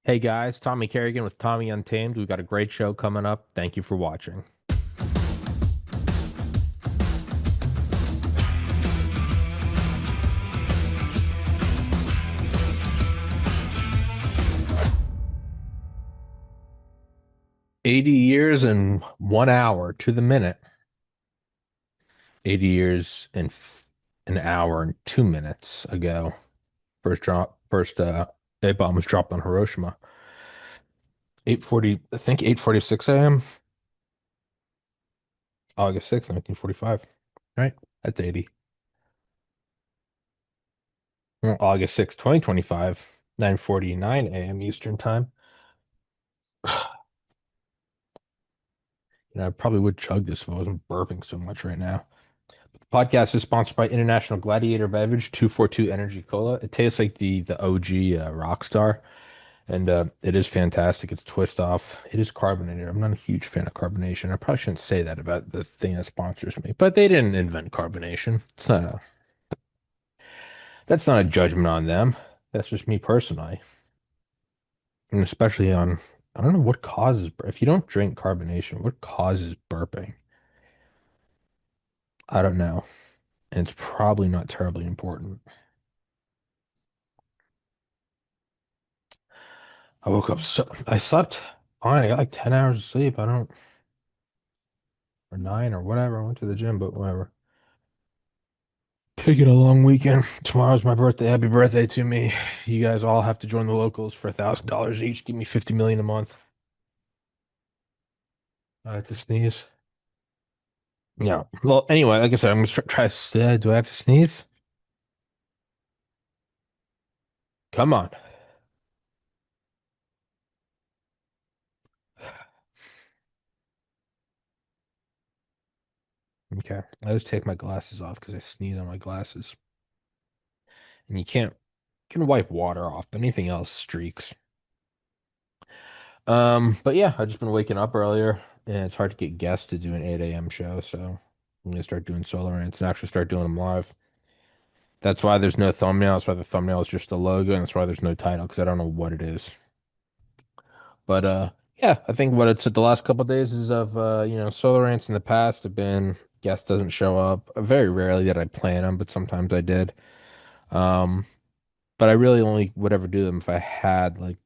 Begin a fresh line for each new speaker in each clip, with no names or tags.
Hey guys, Tommy Carrigan with Tommy Untamed. We've got a great show coming up. Thank you for watching. 80 years and 1 hour to the minute. 80 years and an hour and 2 minutes ago. First A bomb was dropped on Hiroshima. 8:40, I think 8:46 a.m. August 6th, 1945. Right? That's 80. Well, August 6th, 2025, 9:49 a.m. Eastern time. I probably would chug this if I wasn't burping so much right now. Podcast is sponsored by International Gladiator Beverage 242 Energy Cola. It tastes like the OG Rockstar, and it is fantastic. It's twist off. It is carbonated. I'm not a huge fan of carbonation. I probably shouldn't say that about the thing that sponsors me, but they didn't invent carbonation. That's not a judgment on them. That's just me personally, and especially on I don't know what causes if you don't drink carbonation, what causes burping? I don't know, and it's probably not terribly important. I woke up I slept fine. I got like 10 hours of sleep. I don't, or nine or whatever. I went to the gym, but whatever. Taking a long weekend. Tomorrow's my birthday. Happy birthday to me. You guys all have to join the locals for $1,000 each. Give me 50 million a month. I have to sneeze. Yeah. Well, anyway, like I said, I'm gonna try do I have to sneeze? Come on. Okay. I always take my glasses off because I sneeze on my glasses. And you can wipe water off, but anything else streaks. But yeah, I've just been waking up earlier, and it's hard to get guests to do an 8 a.m. show, so I'm gonna start doing solo rants and actually start doing them live. That's why there's no thumbnail. That's why the thumbnail is just a logo, and that's why there's no title because I don't know what it is. But yeah, I think what it's the last couple of days is of solo rants in the past have been guest doesn't show up. Very rarely did I plan them, but sometimes I did. Um, but I really only would ever do them if I had like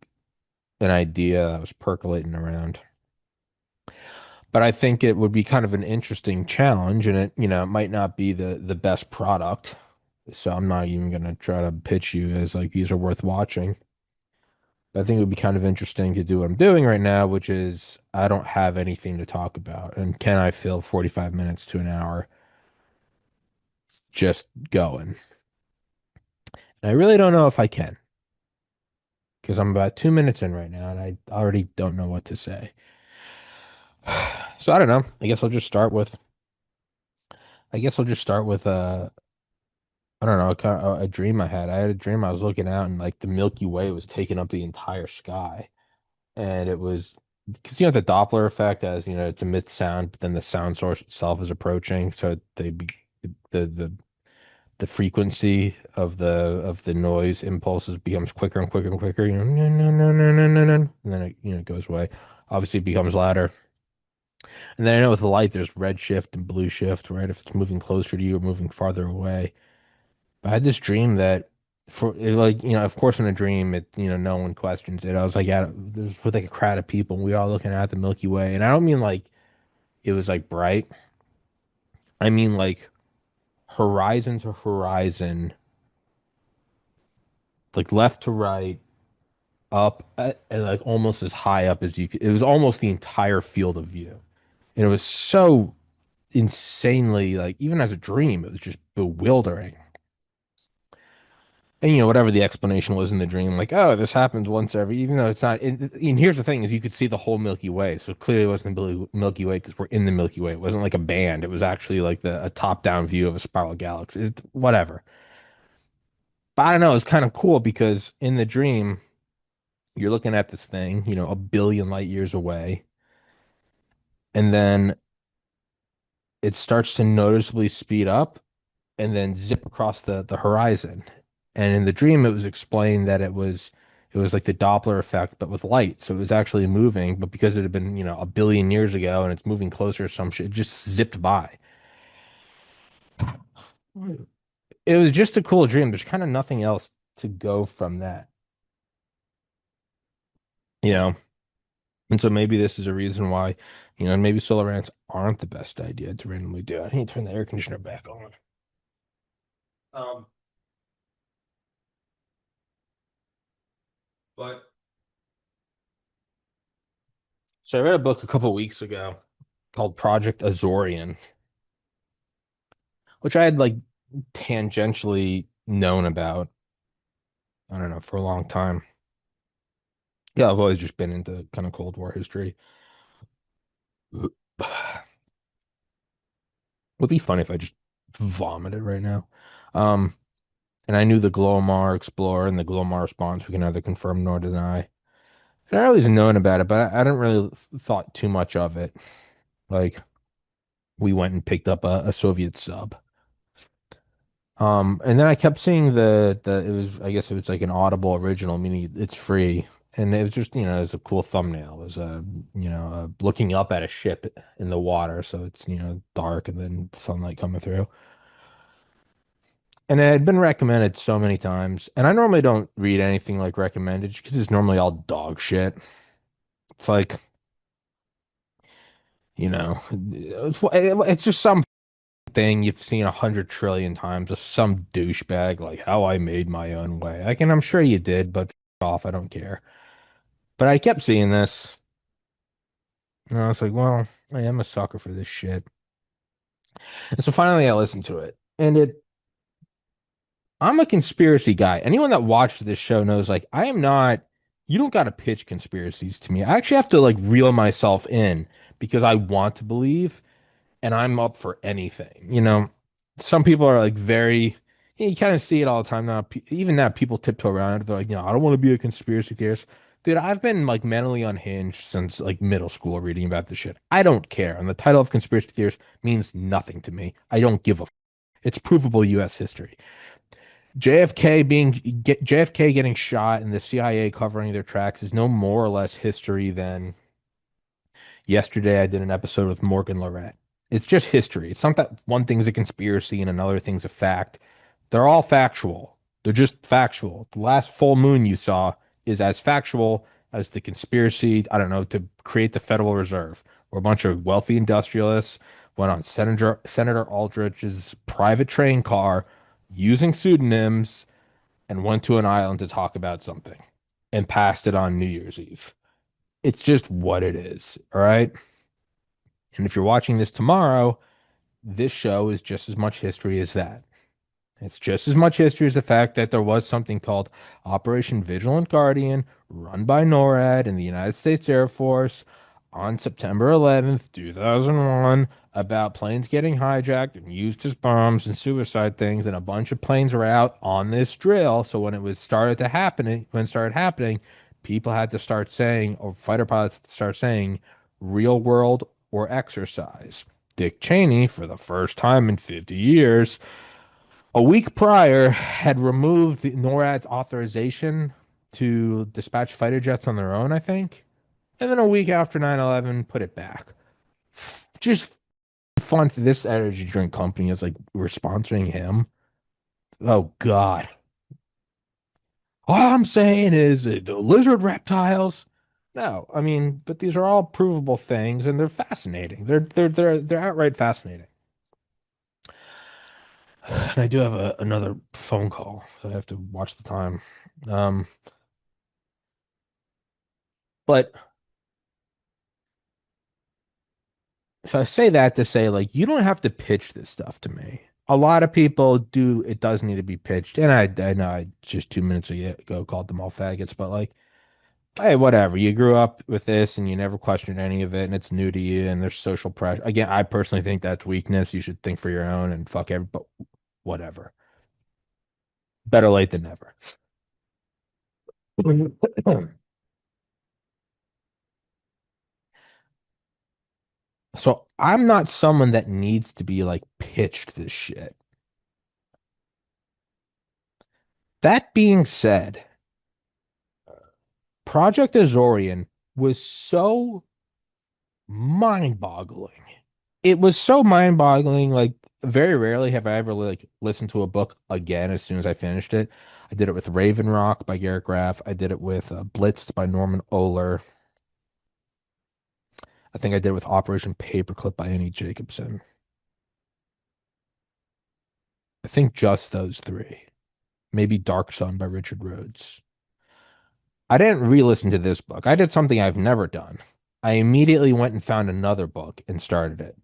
an idea that was percolating around. But I think it would be kind of an interesting challenge, and it might not be the best product. So I'm not even gonna try to pitch you as like these are worth watching. But I think it would be kind of interesting to do what I'm doing right now, which is I don't have anything to talk about. And can I fill 45 minutes to an hour just going? And I really don't know if I can, because I'm about 2 minutes in right now, and I already don't know what to say. So I don't know. I guess I'll just start with I don't know, kind of a dream I had. I had a dream I was looking out and like the Milky Way was taking up the entire sky. And it was because the Doppler effect as it emits sound, but then the sound source itself is approaching. So the the the frequency of the noise impulses becomes quicker and quicker and quicker, no, no, no, no, no, no, no, and then it goes away. Obviously it becomes louder. And then I know with the light there's red shift and blue shift, right? If it's moving closer to you or moving farther away. I had this dream that of course in a dream no one questions it. I was like there's with like a crowd of people and we all looking at the Milky Way. And I don't mean like it was like bright. I mean like horizon to horizon, like left to right, up and like almost as high up as you could. It was almost the entire field of view. And it was so insanely like even as a dream, it was just bewildering. And whatever the explanation was in the dream, like, oh, this happens once every, even though it's not. And here's the thing: is you could see the whole Milky Way, so clearly it wasn't the Milky Way because we're in the Milky Way. It wasn't like a band; it was actually like a top-down view of a spiral galaxy. Whatever. But I don't know. It's kind of cool because in the dream, you're looking at this thing, a billion light years away, and then it starts to noticeably speed up and then zip across the horizon. And in the dream, it was explained that it was It was like the Doppler effect, but with light. So it was actually moving, but because it had been, a billion years ago and it's moving closer to some shit, it just zipped by. It was just a cool dream. There's kind of nothing else to go from that, you know? And so maybe this is a reason why, maybe solar rants aren't the best idea to randomly do. I need to turn the air conditioner back on. Um, but so I read a book a couple weeks ago called Project Azorian, which I had like tangentially known about, I don't know, for a long time. Yeah, I've always just been into kind of Cold War history. Would be funny if I just vomited right now. Um, and I knew the Glomar Explorer and the Glomar response we can neither confirm nor deny. And I always known about it, but I didn't really thought too much of it. Like we went and picked up a Soviet sub. And then I kept seeing the it was I guess it was like an Audible original, meaning it's free. And it was just, it was a cool thumbnail. It was looking up at a ship in the water, so it's, dark and then sunlight coming through. And it had been recommended so many times. And I normally don't read anything like recommended because it's normally all dog shit. It's like, it's just some thing you've seen 100 trillion times of some douchebag like how I made my own way. I'm sure you did, but off, I don't care. But I kept seeing this, and I was like, well, I am a sucker for this shit. And so finally I listened to it. I'm a conspiracy guy. Anyone that watched this show knows like I am not, you don't got to pitch conspiracies to me. I actually have to like reel myself in because I want to believe and I'm up for anything. Some people are like very, you kind of see it all the time now. Even now, people tiptoe around it. They're like, I don't want to be a conspiracy theorist. Dude, I've been like mentally unhinged since like middle school reading about this shit. I don't care. And the title of conspiracy theorist means nothing to me. I don't give a. It's provable U.S. history. JFK getting shot and the CIA covering their tracks is no more or less history than yesterday, I did an episode with Morgan Lorette. It's just history. It's not that one thing's a conspiracy and another thing's a fact. They're all factual. They're just factual. The last full moon you saw is as factual as the conspiracy, I don't know, to create the Federal Reserve, where a bunch of wealthy industrialists went on Senator Aldrich's private train car using pseudonyms and went to an island to talk about something and passed it on New Year's Eve. It's just what it is. All right. And if you're watching this tomorrow, this show is just as much history as that. It's just as much history as the fact that there was something called Operation Vigilant Guardian, run by NORAD and the United States Air Force on September 11th, 2001, about planes getting hijacked and used as bombs and suicide things, and a bunch of planes were out on this drill. So when it started happening, people had to start saying, or fighter pilots had to start saying, real world or exercise. Dick Cheney, for the first time in 50 years, a week prior, had removed NORAD's authorization to dispatch fighter jets on their own, I think. And then a week after 9/11, put it back. Just fun for this energy drink company is like we're sponsoring him. Oh God. All I'm saying is the lizard reptiles. No, I mean, but these are all provable things and they're fascinating. They're outright fascinating. And I do have another phone call, so I have to watch the time. Um, but so I say that to say, like, you don't have to pitch this stuff to me. A lot of people do. It does need to be pitched. And I know I just 2 minutes ago called them all faggots, but like, hey, whatever. You grew up with this and you never questioned any of it, and it's new to you, and there's social pressure. Again, I personally think that's weakness. You should think for your own and fuck every, but whatever. Better late than never. So I'm not someone that needs to be like pitched this shit. That being said, Project Azorian was so mind-boggling. It was so mind-boggling. Like very rarely have I ever like listened to a book again as soon as I finished it. I did it with Raven Rock by Garrett Graff. I did it with Blitzed by Norman Ohler. I think I did it with Operation Paperclip by Annie Jacobson. I think just those three. Maybe Dark Sun by Richard Rhodes. I didn't re-listen to this book. I did something I've never done. I immediately went and found another book and started it.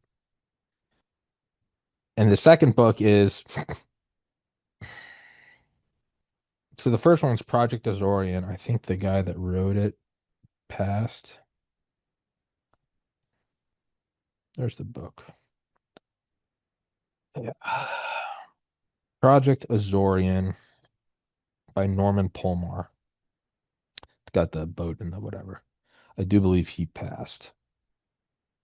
And the second book is so the first one's Project Azorian. I think the guy that wrote it passed. There's the book. Yeah. Project Azorian by Norman Polmar. It's got the boat and the whatever. I do believe he passed.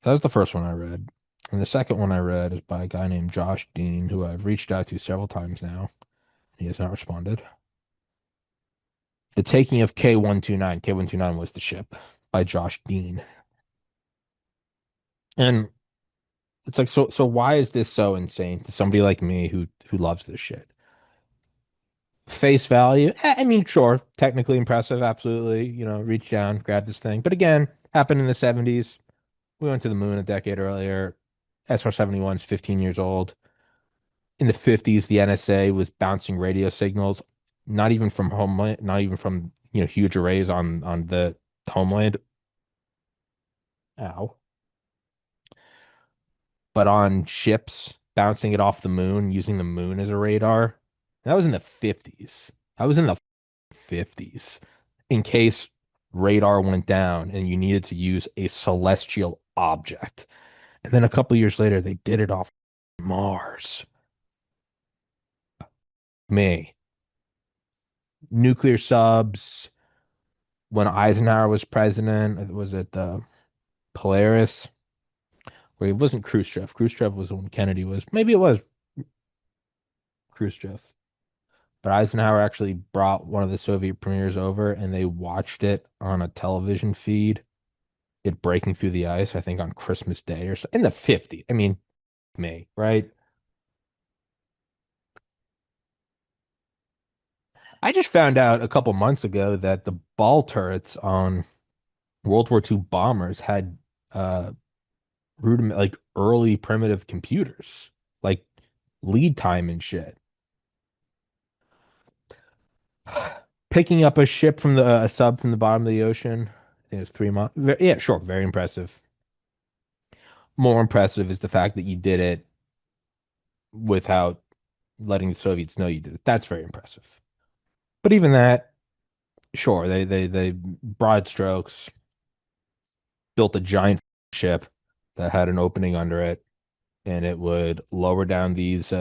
That was the first one I read. And the second one I read is by a guy named Josh Dean, who I've reached out to several times now. He has not responded. The Taking of K-129. K-129 was the ship by Josh Dean. And it's like, so why is this so insane to somebody like me who loves this shit? Face value, I mean, sure, technically impressive, absolutely. Reach down, grab this thing. But again, happened in the 70s. We went to the moon a decade earlier. SR-71 is 15 years old. In the 50s, the NSA was bouncing radio signals, not even from homeland, not even from, huge arrays on the homeland. Ow. But on ships, bouncing it off the moon, using the moon as a radar. That was in the 50s. That was in the 50s. In case radar went down and you needed to use a celestial object. And then a couple years later, they did it off Mars. Me. Nuclear subs. When Eisenhower was president, was it Polaris? Where it wasn't Khrushchev. Khrushchev was when Kennedy was. Maybe it was Khrushchev. But Eisenhower actually brought one of the Soviet premiers over and they watched it on a television feed, it breaking through the ice, I think on Christmas Day or so in the 50s. I mean, May, right? I just found out a couple months ago that the ball turrets on World War II bombers had rudiment like early primitive computers, like lead time and shit. Picking up a ship from a sub from the bottom of the ocean. I think it was 3 months. Yeah, sure, very impressive. More impressive is the fact that you did it without letting the Soviets know you did it. That's very impressive. But even that, sure, they broad strokes built a giant ship that had an opening under it, and it would lower down these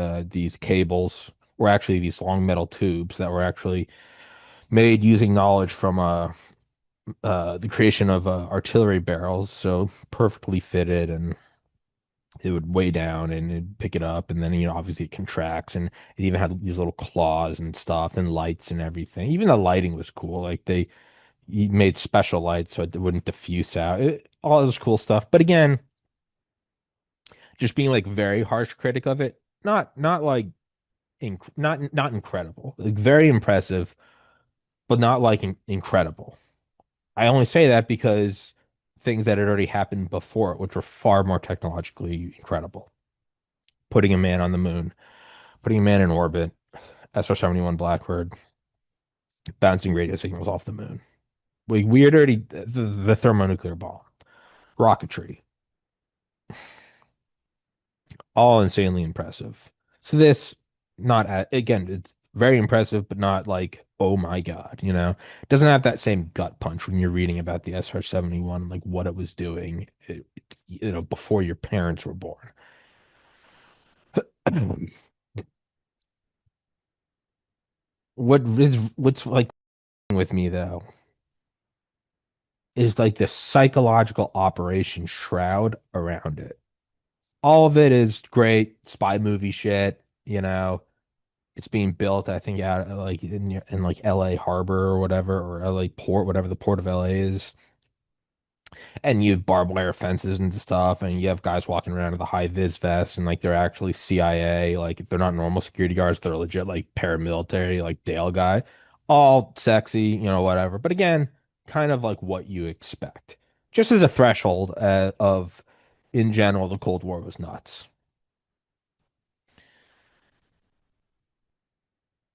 cables, or actually these long metal tubes that were actually made using knowledge from the creation of artillery barrels, so perfectly fitted, and it would weigh down and it'd pick it up, and then obviously it contracts, and it even had these little claws and stuff and lights and everything. Even the lighting was cool. Like they made special lights so it wouldn't diffuse out. All this cool stuff. But again, just being like very harsh critic of it, not like not incredible, like very impressive, but not like incredible. I only say that because things that had already happened before it, which were far more technologically incredible. Putting a man on the moon, putting a man in orbit, SR-71 Blackbird, bouncing radio signals off the moon. We had already the thermonuclear bomb, rocketry, all insanely impressive. So this, not again, it's very impressive, but not like, oh my God, It doesn't have that same gut punch when you're reading about the SR-71, like what it was doing, before your parents were born. What's like with me though is like the psychological operation shroud around it. All of it is great spy movie shit. It's being built, I think, out like in like LA Harbor or whatever, or LA Port, whatever the port of LA is. And you have barbed wire fences and stuff, and you have guys walking around with a high vis vest, and like they're actually CIA, like they're not normal security guards, they're legit like paramilitary, like Dale guy, all sexy, whatever. But again, kind of like what you expect, just as a threshold of, in general, the Cold War was nuts.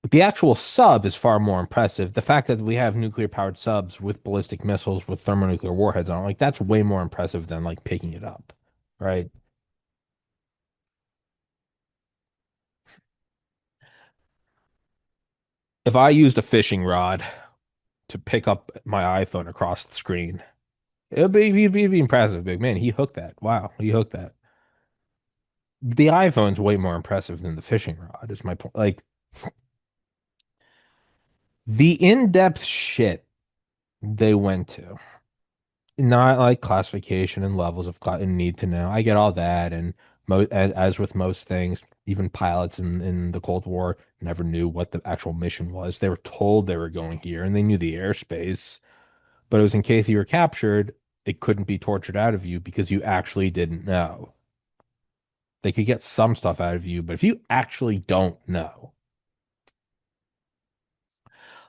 The actual sub is far more impressive. The fact that we have nuclear powered subs with ballistic missiles with thermonuclear warheads on, like that's way more impressive than like picking it up, right? If I used a fishing rod to pick up my iPhone across the screen, it'd be impressive. Big man, he hooked that. Wow, he hooked that. The iPhone's way more impressive than the fishing rod, is my point. Like the in-depth shit they went to, not like classification and levels of and need to know. I get all that, and as with most things, even pilots in the Cold War never knew what the actual mission was. They were told they were going here, and they knew the airspace. But it was in case you were captured, it couldn't be tortured out of you because you actually didn't know. They could get some stuff out of you, but if you actually don't know,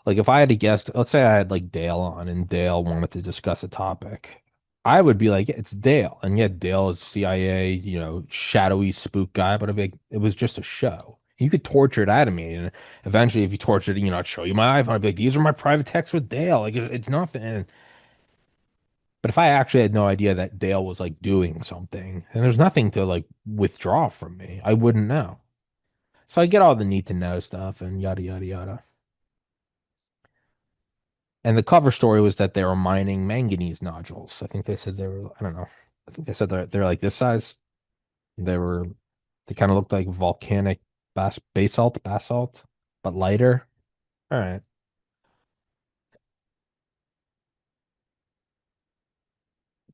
like if I had to guess, let's say I had like Dale on and Dale wanted to discuss a topic, I would be like, yeah, it's Dale. And yet Dale is CIA, shadowy spook guy, but I'd be like, it was just a show. You could torture it out of me. And eventually, if you tortured it, I'd show you my iPhone. I'd be like, these are my private texts with Dale. Like, it's nothing. But if I actually had no idea that Dale was like doing something, and there's nothing to like withdraw from me, I wouldn't know. So I get all the need to know stuff and yada yada yada. And the cover story was that they were mining manganese nodules. I think they said they were, I don't know. I think they said they're like this size. They were they kind of looked like volcanic basalt, but lighter. All right.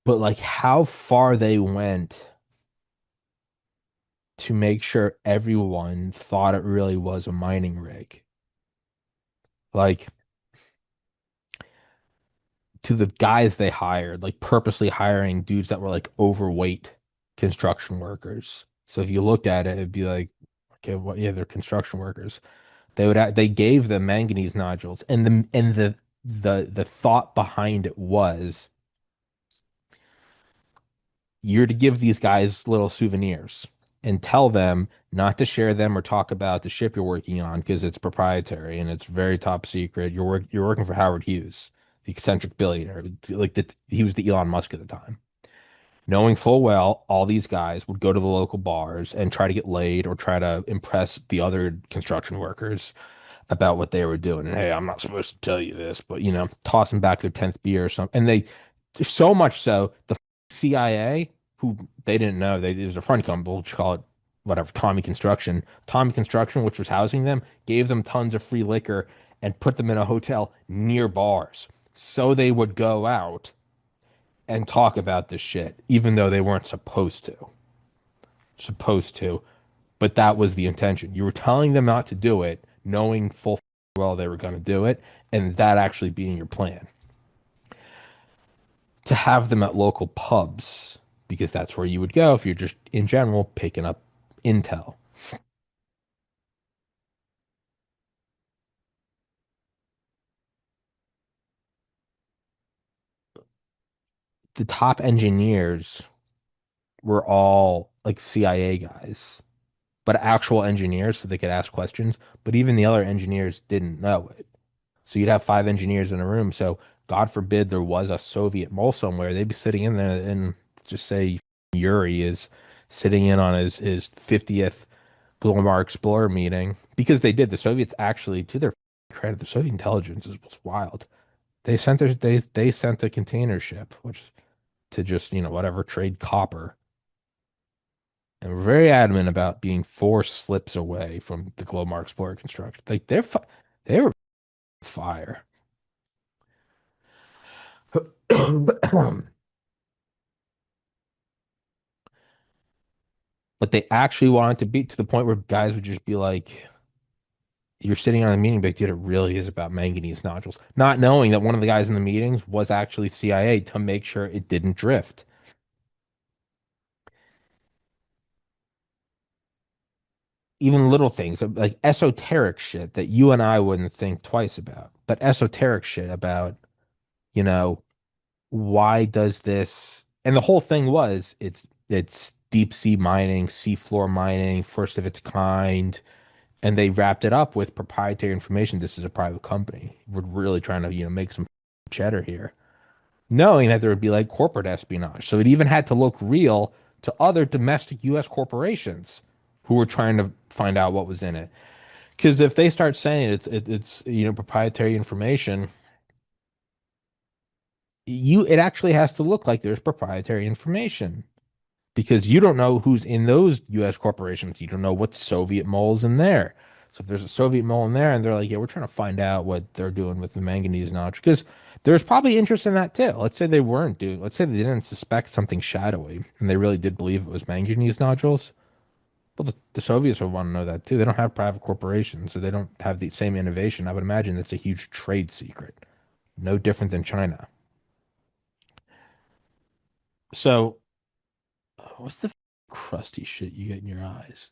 But like how far they went to make sure everyone thought it really was a mining rig. Like to the guys they hired, like purposely hiring dudes that were like overweight construction workers. So if you looked at it, it'd be like, okay, what? Yeah, they're construction workers. They gave them manganese nodules, and the thought behind it was you're to give these guys little souvenirs and tell them not to share them or talk about the ship you're working on because it's proprietary and it's very top secret. You're working for Howard Hughes, the eccentric billionaire. Like he was the Elon Musk at the time. Knowing full well all these guys would go to the local bars and try to get laid or try to impress the other construction workers about what they were doing. And hey, I'm not supposed to tell you this, but tossing back their 10th beer or something. And they so much so the CIA, who they didn't know, it was a front company, we'll just call it whatever, Tommy Construction. Tommy Construction, which was housing them, gave them tons of free liquor and put them in a hotel near bars. So they would go out and talk about this shit, even though they weren't supposed to. Supposed to. But that was the intention. You were telling them not to do it, knowing full well they were going to do it, and that actually being your plan. To have them at local pubs, because that's where you would go if you're just in general picking up intel. The top engineers were all like CIA guys, but actual engineers so they could ask questions. But even the other engineers didn't know it. So you'd have five engineers in a room. So God forbid there was a Soviet mole somewhere. They'd be sitting in there and just say Yuri is sitting in on his 50th Glomar Explorer meeting because they did. The Soviets actually, to their credit, the Soviet intelligence was wild. They sent a container ship, which to just, whatever, trade copper. And we're very adamant about being four slips away from the Glomar Explorer construction. Like they were fire. But they actually wanted to be to the point where guys would just be like, You're sitting on a meeting, but dude, it really is about manganese nodules. Not knowing that one of the guys in the meetings was actually CIA to make sure it didn't drift. Even little things like esoteric shit that you and I wouldn't think twice about, but esoteric shit about, you know, why does this? And the whole thing was it's deep sea mining, seafloor mining, first of its kind, and they wrapped it up with proprietary information. This is a private company. We're really trying to, make some cheddar here, knowing that there would be like corporate espionage. So it even had to look real to other domestic U.S. corporations who were trying to find out what was in it. Because if they start saying it's proprietary information, it actually has to look like there's proprietary information because you don't know who's in those U.S. corporations. You don't know what Soviet mole's in there. So if there's a Soviet mole in there and they're like, yeah, we're trying to find out what they're doing with the manganese knowledge, because there's probably interest in that too. Let's say they weren't doing, let's say they didn't suspect something shadowy and they really did believe it was manganese nodules. Well, the Soviets would want to know that too. They don't have private corporations, so they don't have the same innovation. I would imagine that's a huge trade secret, no different than China. So, what's the crusty shit you get in your eyes?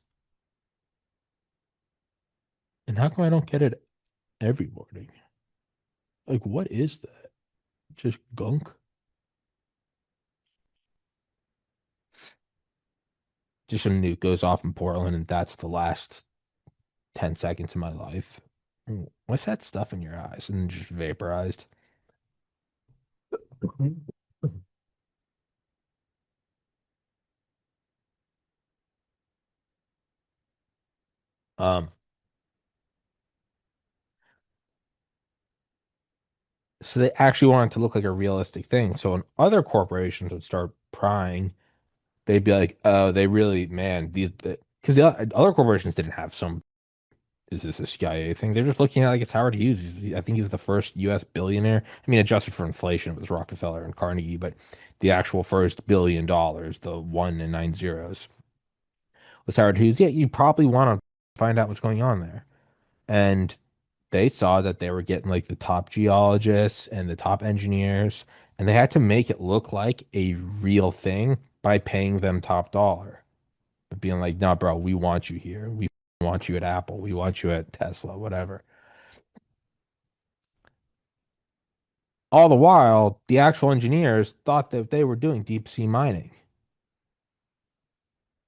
And how come I don't get it every morning? Like, what is that? Just gunk? Just a nuke goes off in Portland, and that's the last 10 seconds of my life. What's that stuff in your eyes? And just vaporized. Um, so they actually want it to look like a realistic thing. So when other corporations would start prying, they'd be like, "Oh, they really, man, these," because other corporations didn't have some. Is this a CIA thing? They're just looking at it like it's Howard Hughes. I think he's the first U.S. billionaire. I mean, adjusted for inflation, it was Rockefeller and Carnegie, but the actual first $1 billion, the one and nine zeros, was Howard Hughes. Yeah, you probably want to find out what's going on there. And they saw that they were getting like the top geologists and the top engineers, and they had to make it look like a real thing by paying them top dollar. But being like, no, bro, we want you here. We want you at Apple. We want you at Tesla, whatever. All the while, the actual engineers thought that they were doing deep sea mining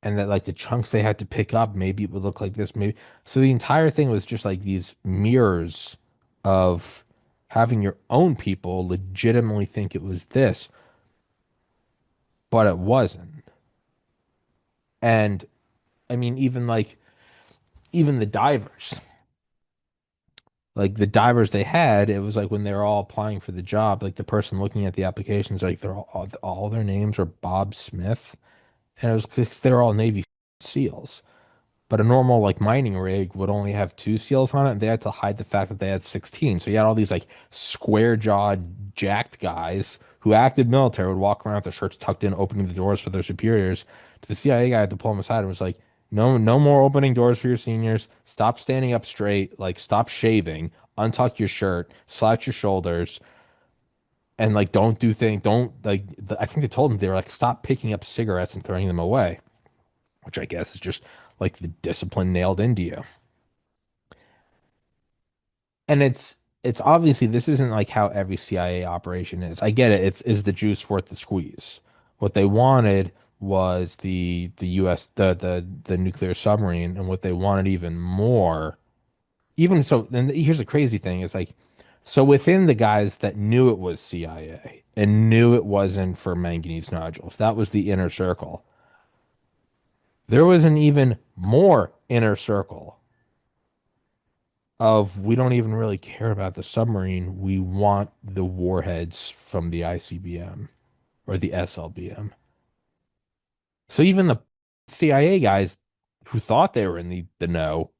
and that like the chunks they had to pick up, maybe it would look like this, maybe. So the entire thing was just like these mirrors of having your own people legitimately think it was this, but it wasn't. And I mean, even the divers, like the divers they had, it was like when they were all applying for the job, like the person looking at the applications, like all their names are Bob Smith, and it was because they're all Navy SEALs. But a normal like mining rig would only have two seals on it, and they had to hide the fact that they had 16. So you had all these like square jawed, jacked guys who acted military would walk around with their shirts tucked in, opening the doors for their superiors. To the CIA guy had to pull them aside and was like, "No, no more opening doors for your seniors. Stop standing up straight. Like, stop shaving. Untuck your shirt. Slouch your shoulders." And like, don't do things. Don't like. I think they told him they were like, stop picking up cigarettes and throwing them away, which I guess is just like the discipline nailed into you. And it's obviously this isn't like how every CIA operation is. I get it. It's is the juice worth the squeeze? What they wanted was the US the nuclear submarine, and what they wanted even more. Even so, and here's the crazy thing is like so within the guys that knew it was CIA and knew it wasn't for manganese nodules, that was the inner circle. There was an even more inner circle of we don't even really care about the submarine. We want the warheads from the ICBM or the SLBM. So even the CIA guys who thought they were in the know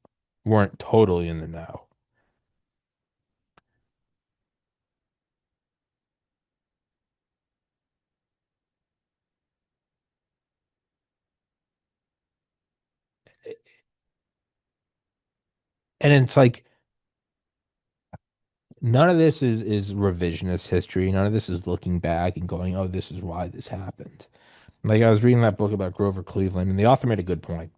weren't totally in the know. And it's like none of this is revisionist history. None of this is looking back and going, oh, this is why this happened. Like I was reading that book about Grover Cleveland, and the author made a good point.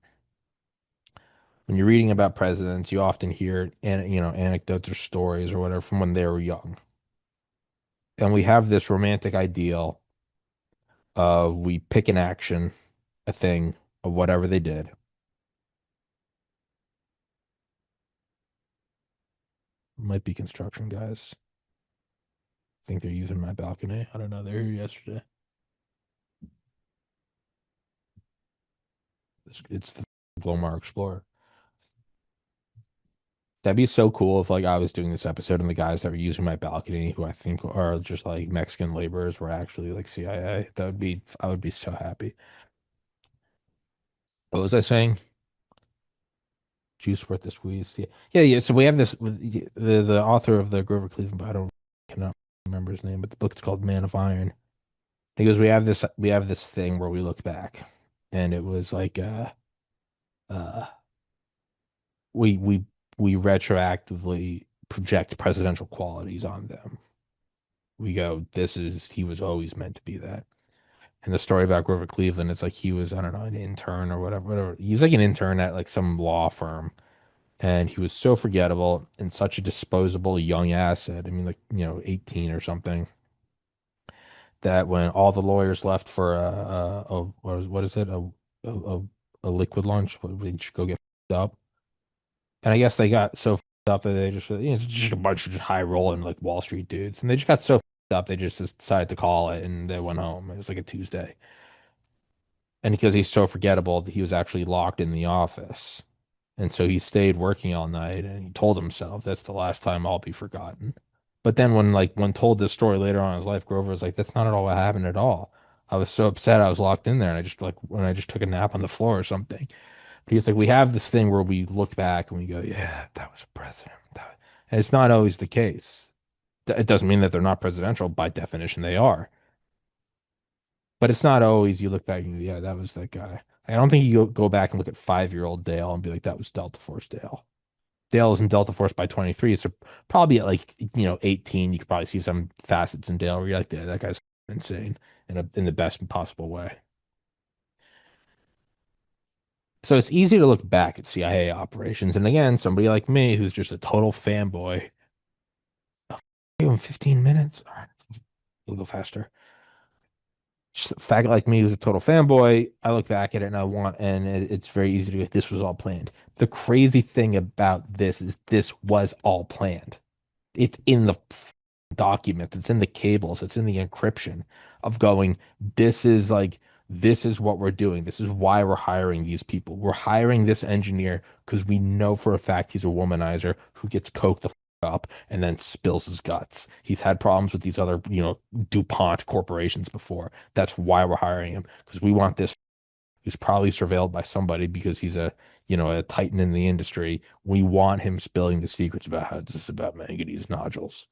When you're reading about presidents, you often hear anecdotes or stories or whatever from when they were young. And we have this romantic ideal of we pick an action, a thing, of whatever they did. Might be construction guys. I think they're using my balcony. I don't know. They were here yesterday. It's the Glomar Explorer. That'd be so cool if like I was doing this episode and the guys that were using my balcony, who I think are just like Mexican laborers, were actually like CIA. I would be so happy. What was I saying? Juice worth the squeeze. Yeah, yeah, yeah. So we have this the author of the Grover Cleveland, but I don't cannot remember his name, but the book is called Man of Iron. He goes, we have this thing where we look back, and it was like uh we we we retroactively project presidential qualities on them. We go, he was always meant to be that. And the story about Grover Cleveland, it's like he was, I don't know, an intern or whatever. He was like an intern at like some law firm. And he was so forgettable and such a disposable young asset. I mean, like, 18 or something, that when all the lawyers left for what is it? A, a liquid lunch, we just go get up. And I guess they got so up that they just, it's just a bunch of just high rolling like Wall Street dudes. And they just got so up, they just decided to call it and they went home. It was like a Tuesday. And because he's so forgettable, he was actually locked in the office. And so he stayed working all night and he told himself that's the last time I'll be forgotten. But then when told this story later on in his life, Grover was like, that's not at all what happened at all. I was so upset I was locked in there and I just like when I just took a nap on the floor or something. But he's like, we have this thing where we look back and we go, yeah, that was a president. And it's not always the case. It doesn't mean that they're not presidential. By definition, they are. But it's not always you look back and you go, yeah, that was that guy. I don't think you go back and look at 5-year-old Dale and be like, that was Delta Force Dale. Dale is in Delta Force by 23. So probably at like, 18, you could probably see some facets in Dale where you're like, yeah, that guy's insane in the best possible way. So it's easy to look back at CIA operations. And again, somebody like me who's just a total fanboy, oh, give him 15 minutes. All right, we'll go faster. Just a faggot like me who's a total fanboy, I look back at it and it's very easy to go, this was all planned. The crazy thing about this is this was all planned. It's in the documents, it's in the cables, it's in the encryption of going, this is what we're doing. This is why we're hiring these people. We're hiring this engineer because we know for a fact he's a womanizer who gets coked the up and then spills his guts. He's had problems with these other, DuPont corporations before. That's why we're hiring him because we want this who's probably surveilled by somebody because he's a titan in the industry. We want him spilling the secrets about how this is about manganese nodules.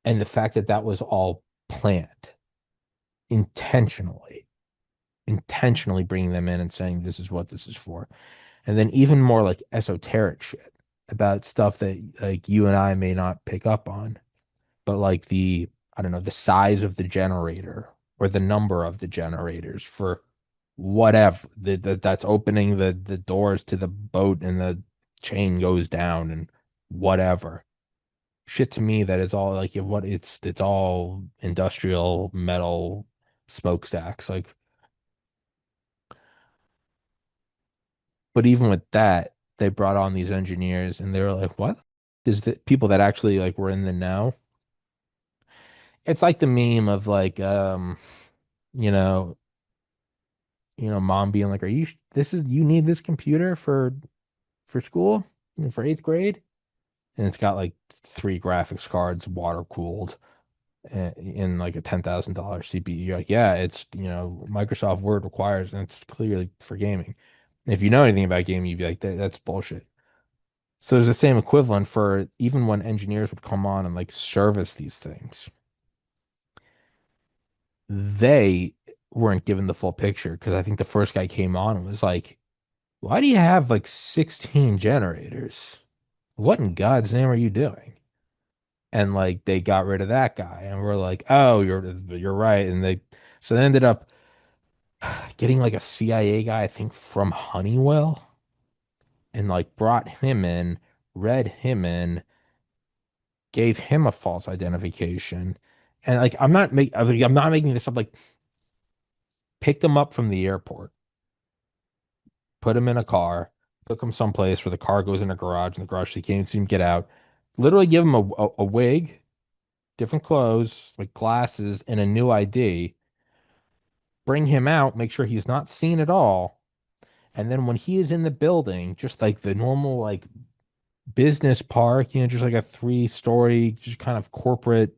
And the fact that that was all planned intentionally, intentionally bringing them in and saying this is what this is for. And then even more like esoteric shit about stuff that like you and I may not pick up on, but like I don't know, the size of the generator or the number of the generators for whatever that's opening the doors to the boat and the chain goes down and whatever. Shit to me that is all like it's all industrial metal smokestacks. Like, but even with that, they brought on these engineers and they were like, what? Is the people that actually like were in the know? It's like the meme of like you know, mom being like, "Are you you need this computer for school, for eighth grade?" And it's got like 3 graphics cards, water cooled, in like a $10,000 CPU. You're like, yeah, it's Microsoft Word requires, and it's clearly for gaming. If you know anything about gaming, you'd be like, that's bullshit. So there's the same equivalent for even when engineers would come on and like service these things, they weren't given the full picture because I think the first guy came on and was like, Why do you have like 16 generators? What in God's name are you doing? And like they got rid of that guy, and we're like, oh, you're right. And they ended up getting like a CIA guy, I think, from Honeywell, and like brought him in, read him in, gave him a false identification. And like I'm not making this up. Like picked him up from the airport, put him in a car, took him someplace where the car goes in a garage, and the garage so you can't even see him get out. Literally give him a wig, different clothes, like glasses, and a new ID. Bring him out, make sure he's not seen at all. And then when he is in the building, just like the normal like business park, just like a 3-story, just kind of corporate,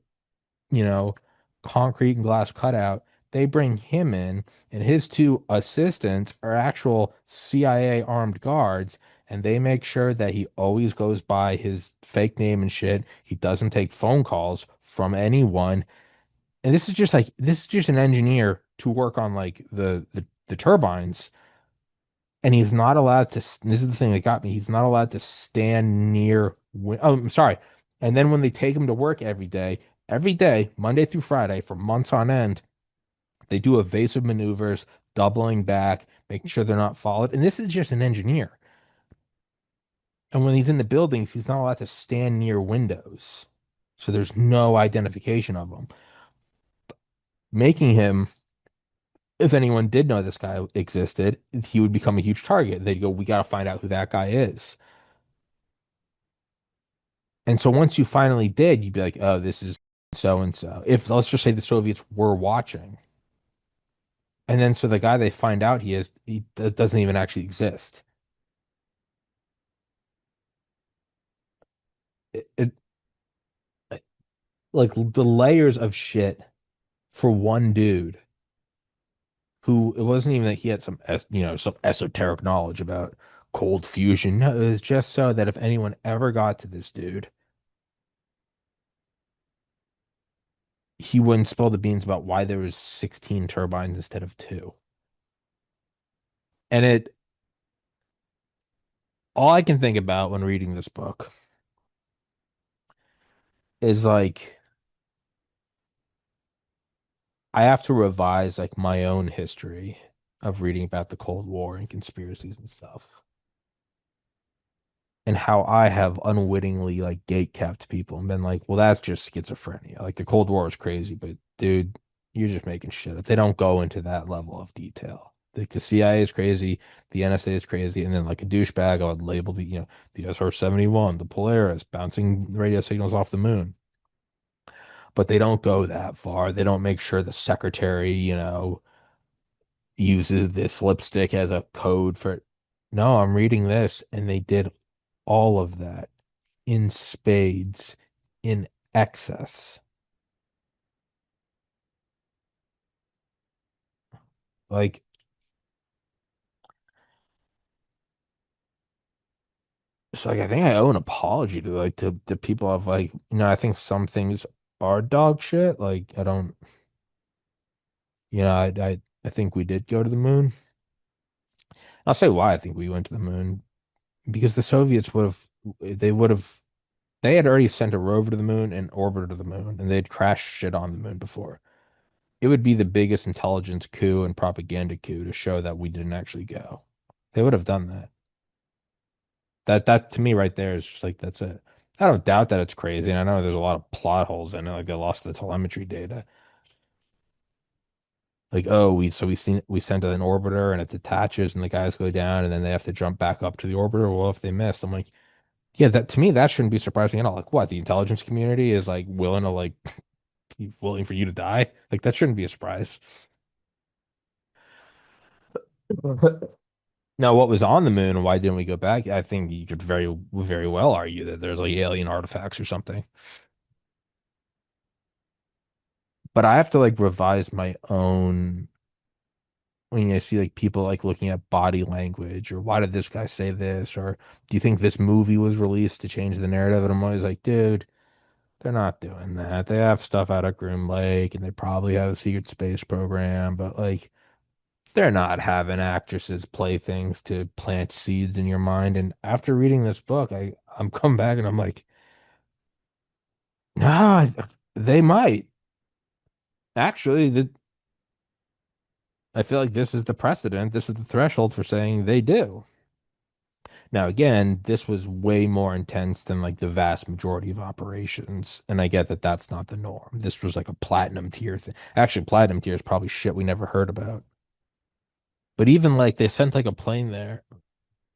you know, concrete and glass cutout. They bring him in, and his two assistants are actual CIA armed guards, and they make sure that he always goes by his fake name and shit. He doesn't take phone calls from anyone. And this is just an engineer to work on like the turbines. And he's not allowed to, this is the thing that got me. He's not allowed to stand near, oh, I'm sorry. And then when they take him to work every day, Monday through Friday, for months on end, they do evasive maneuvers, doubling back, making sure they're not followed. And this is just an engineer. And when he's in the buildings, he's not allowed to stand near windows. So there's no identification of him, making him, if anyone did know this guy existed, he would become a huge target. They'd go, we got to find out who that guy is. And so once you finally did, you'd be like, oh, this is so and so. If let's just say the Soviets were watching, and then so the guy they find out he doesn't even actually exist. It like the layers of shit for one dude who it wasn't even that he had some esoteric knowledge about cold fusion. No, it was just so that if anyone ever got to this dude, he wouldn't spill the beans about why there was 16 turbines instead of two. And it all I can think about when reading this book is like I have to revise like my own history of reading about the Cold War and conspiracies and stuff, and how I have unwittingly like gate kept people and been like, well, that's just schizophrenia. Like the Cold War is crazy, but dude, you're just making shit up. They don't go into that level of detail. The CIA is crazy, the NSA is crazy, and then like a douchebag, I would label the SR-71, the Polaris, bouncing radio signals off the moon. But they don't go that far. They don't make sure the secretary, uses this lipstick as a code for. No, I'm reading this, and they did all of that in spades, in excess. Like, so like I think I owe an apology to the people of like, I think some things are dog shit. Like I don't, I think we did go to the moon. I'll say why I think we went to the moon because the Soviets would have they had already sent a rover to the moon and orbiter to the moon, and they'd crashed shit on the moon before. It would be the biggest intelligence coup and propaganda coup to show that we didn't actually go. They would have done that. That to me right there is just like that's it. I don't doubt that it's crazy, and I know there's a lot of plot holes in it, like they lost the telemetry data. Like, oh, we sent an orbiter and it detaches and the guys go down and then they have to jump back up to the orbiter. Well, if they missed, I'm like, yeah, that to me that shouldn't be surprising at all. Like, what the intelligence community is like willing to like willing for you to die? Like that shouldn't be a surprise. Now, what was on the moon and why didn't we go back? I think you could very well argue that there's like alien artifacts or something. But I have to like revise my own when I see like people like looking at body language or why did this guy say this or do you think this movie was released to change the narrative? And I'm always like, dude, they're not doing that. They have stuff out at Groom Lake and they probably have a secret space program, but like They're not having actresses play things to plant seeds in your mind. And after reading this book, I'm come back and I'm like, nah, they might. Actually, I feel like this is the precedent. This is the threshold for saying they do. Now, again, this was way more intense than like the vast majority of operations. And I get that that's not the norm. This was like a platinum tier thing. Actually, platinum tier is probably shit we never heard about. But even like they sent like a plane there.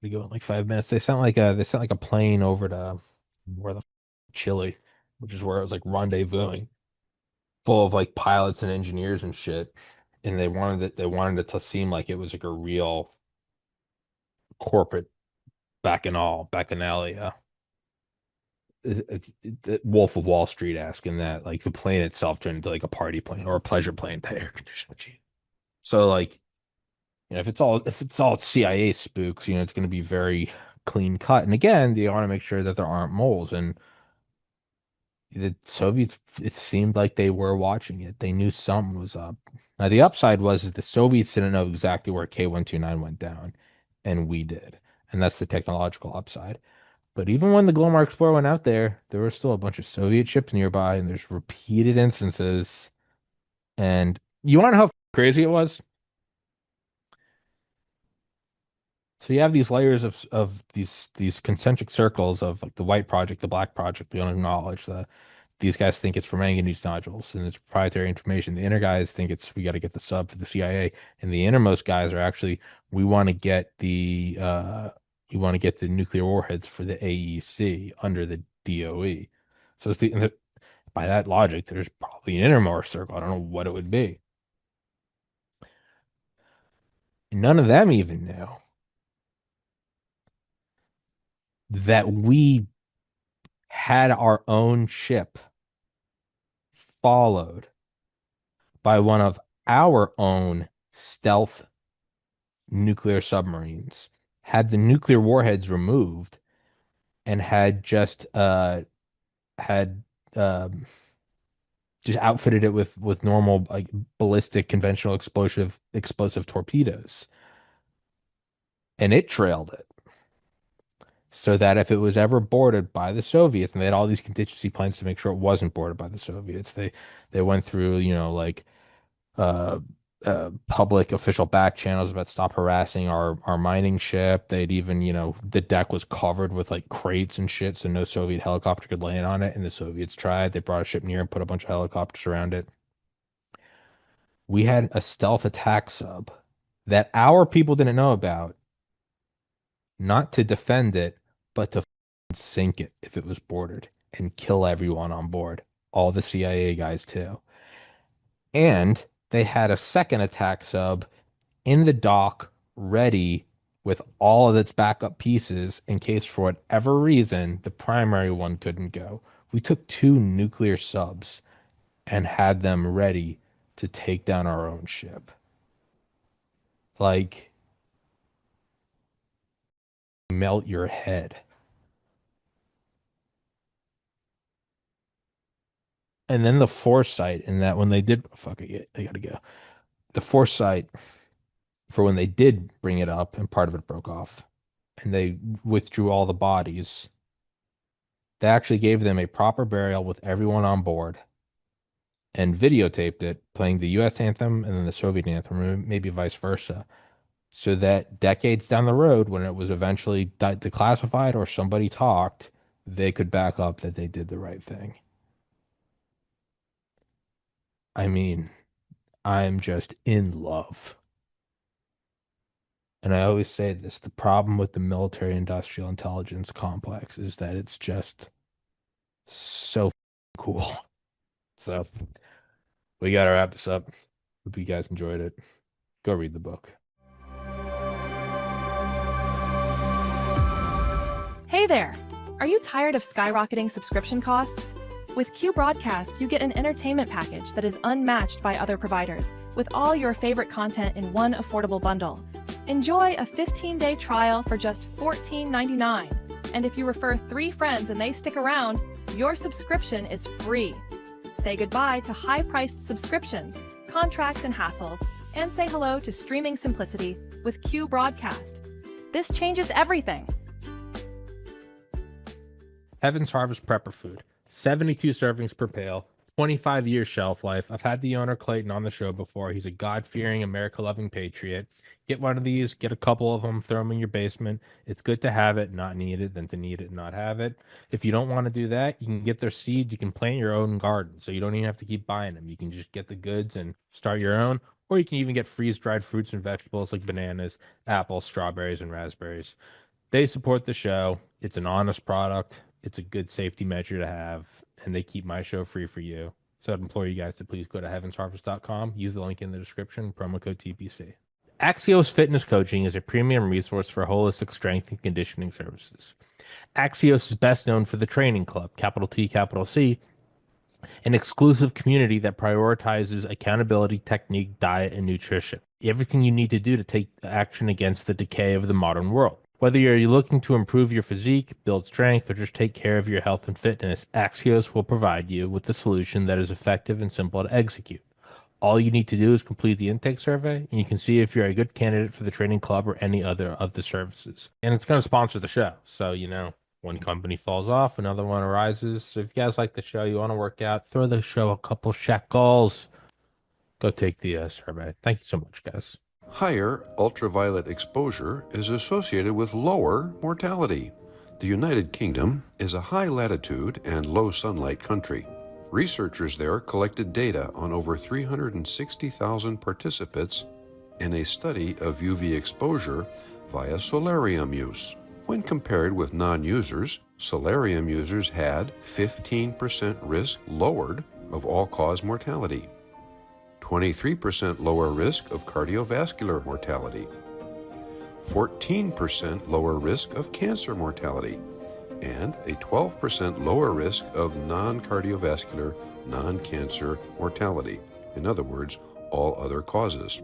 We go in like 5 minutes. They sent like a plane over to where the Chile, which is where it was like rendezvousing, full of like pilots and engineers and shit. And they wanted it to seem like it was like a real corporate bacchanalia. Wolf of Wall Street asking that like the plane itself turned into like a party plane or a pleasure plane to air conditioning. So like, if it's all CIA spooks, it's going to be very clean cut. And again, they want to make sure that there aren't moles. And the Soviets, it seemed like they were watching it. They knew something was up. Now, the upside was is the Soviets didn't know exactly where K-129 went down, and we did. And that's the technological upside. But even when the Glomar Explorer went out there, there were still a bunch of Soviet ships nearby, and there's repeated instances. And you want to know how crazy it was? So you have these layers of these concentric circles of like the white project, the black project, the unacknowledged. These guys think it's for manganese nodules and it's proprietary information. The inner guys think it's we got to get the sub for the CIA, and the innermost guys are actually we want to get the nuclear warheads for the AEC under the DOE. So by that logic, there's probably an innermost circle. I don't know what it would be. None of them even knew that we had our own ship followed by one of our own stealth nuclear submarines, had the nuclear warheads removed, and had um, just outfitted it with normal like ballistic conventional explosive torpedoes, and it trailed it. So that if it was ever boarded by the Soviets, and they had all these contingency plans to make sure it wasn't boarded by the Soviets, they went through, like uh, public official back channels about stop harassing our mining ship. They'd even, the deck was covered with like crates and shit, so no Soviet helicopter could land on it. And the Soviets tried. They brought a ship near and put a bunch of helicopters around it. We had a stealth attack sub that our people didn't know about, not to defend it, but to sink it if it was boarded and kill everyone on board, all the CIA guys too. And they had a second attack sub in the dock, ready with all of its backup pieces in case for whatever reason the primary one couldn't go. We took two nuclear subs and had them ready to take down our own ship. Like, melt your head. And then the foresight in that when they did, fuck it, they gotta go. The foresight for when they did bring it up and part of it broke off and they withdrew all the bodies, they actually gave them a proper burial with everyone on board and videotaped it playing the US anthem and then the Soviet anthem, or maybe vice versa, so that decades down the road, when it was eventually declassified or somebody talked, they could back up that they did the right thing. I mean, I'm just in love. And I always say this, the problem with the military industrial intelligence complex is that it's just so cool. So we got to wrap this up. Hope you guys enjoyed it. Go read the book.
Hey there! Are you tired of skyrocketing subscription costs? With Q Broadcast, you get an entertainment package that is unmatched by other providers, with all your favorite content in one affordable bundle. Enjoy a 15-day trial for just $14.99. And if you refer 3 friends and they stick around, your subscription is free. Say goodbye to high-priced subscriptions, contracts, and hassles, and say hello to streaming simplicity with Q Broadcast. This changes everything.
Heaven's Harvest Prepper Food, 72 servings per pail, 25-year shelf life. I've had the owner Clayton on the show before. He's a God-fearing, America-loving patriot. Get one of these, get a couple of them, throw them in your basement. It's good to have it, not need it, than to need it and not have it. If you don't want to do that, you can get their seeds. You can plant your own garden, so you don't even have to keep buying them. You can just get the goods and start your own, or you can even get freeze-dried fruits and vegetables like bananas, apples, strawberries, and raspberries. They support the show. It's an honest product. It's a good safety measure to have, and they keep my show free for you. So I'd implore you guys to please go to heavensharvest.com, use the link in the description, promo code TPC. Axios Fitness Coaching is a premium resource for holistic strength and conditioning services. Axios is best known for the Training Club, capital T, capital C, an exclusive community that prioritizes accountability, technique, diet, and nutrition. Everything you need to do to take action against the decay of the modern world. Whether you're looking to improve your physique, build strength, or just take care of your health and fitness, Axios will provide you with a solution that is effective and simple to execute. All you need to do is complete the intake survey, and you can see if you're a good candidate for the training club or any other of the services. And it's going to sponsor the show. So, one company falls off, another one arises. So if you guys like the show, you want to work out, throw the show a couple shekels. Go take the survey. Thank you so much, guys.
Higher ultraviolet exposure is associated with lower mortality. The United Kingdom is a high latitude and low sunlight country. Researchers there collected data on over 360,000 participants in a study of UV exposure via solarium use. When compared with non-users, solarium users had 15% risk lowered of all-cause mortality, 23% lower risk of cardiovascular mortality, 14% lower risk of cancer mortality, and a 12% lower risk of non-cardiovascular, non-cancer mortality. In other words, all other causes.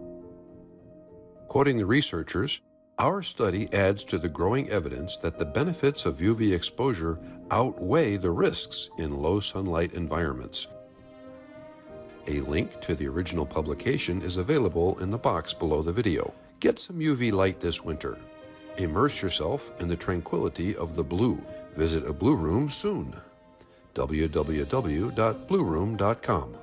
Quoting the researchers, our study adds to the growing evidence that the benefits of UV exposure outweigh the risks in low sunlight environments. A link to the original publication is available in the box below the video. Get some UV light this winter. Immerse yourself in the tranquility of the blue. Visit a Blue Room soon. www.blueroom.com